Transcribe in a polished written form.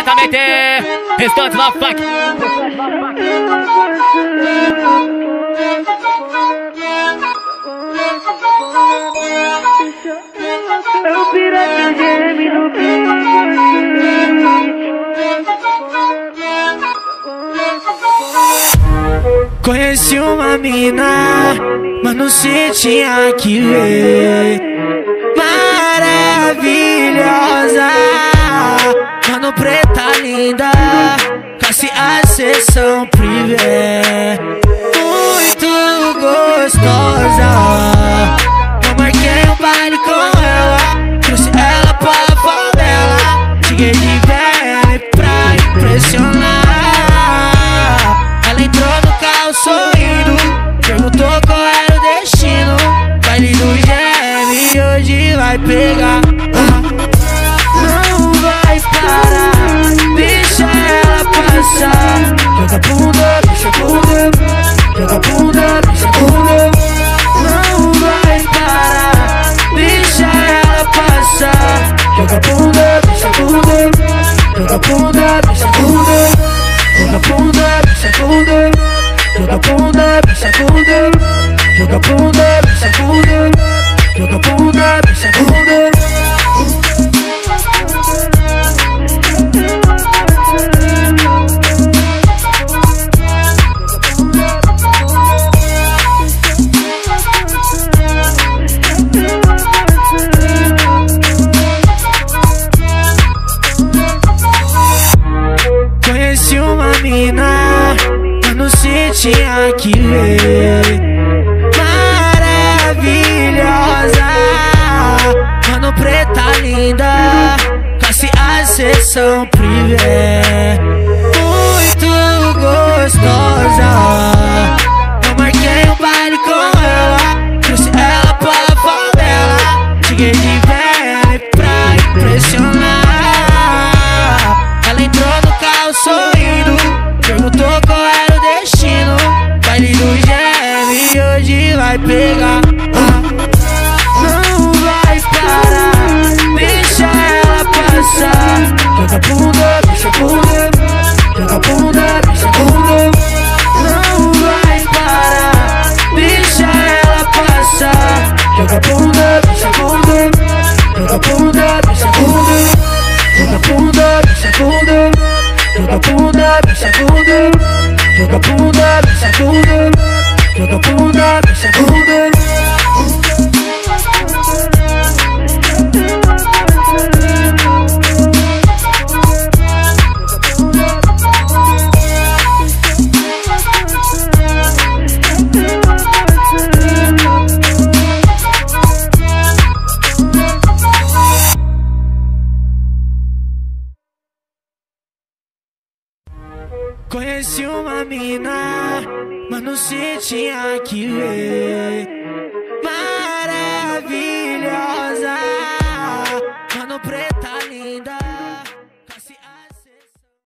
diretamente. Restante Love Funk. É o pirata geme no beat. Conheci uma mina, mas não sei tinha que ver. Maravilhosa, mano, preta linda, classe A, sessão privê. Muito gostosa, eu marquei um baile com ela, trouxe ela pra favela. Cheguei de BM pra impressionar. Ela entrou no carro sorrindo, perguntou qual era o destino. Baile do GM hoje vai pegar. Não vai parar, deixa ela passar. Joga bunda, deixa bunda, joga bunda, deixa bunda. Não vai parar, deixa ela passar. Joga bunda, deixa bunda, joga bunda, deixa bunda. Joga bunda, deixa bunda, joga bunda, deixa bunda. Joga bunda, deixa bunda, joga bunda, deixa bunda. Conheci uma mina, mas não sei tinha que ver. Maravilhosa, mano, preta linda, classe A, sessão privê. Muito gostosa, eu marquei um baile com ela, trouxe ela pra favela. Cheguei de BM pra impressionar. Ela entrou no carro sorrindo, perguntou qual era o destino. Baile do GM hoje vai pegar. Não vai parar, deixa ela passar. Joga bunda, deixa bunda, joga bunda, deixa bunda. Não vai parar, deixa ela passar. Joga bunda, deixa bunda, joga bunda, deixa bunda. Joga bunda, deixa bunda, joga bunda, deixa bunda. Joga bunda, deixa bunda, joga bunda, deixa bunda. Conheci uma mina, mas não sei tinha que ver.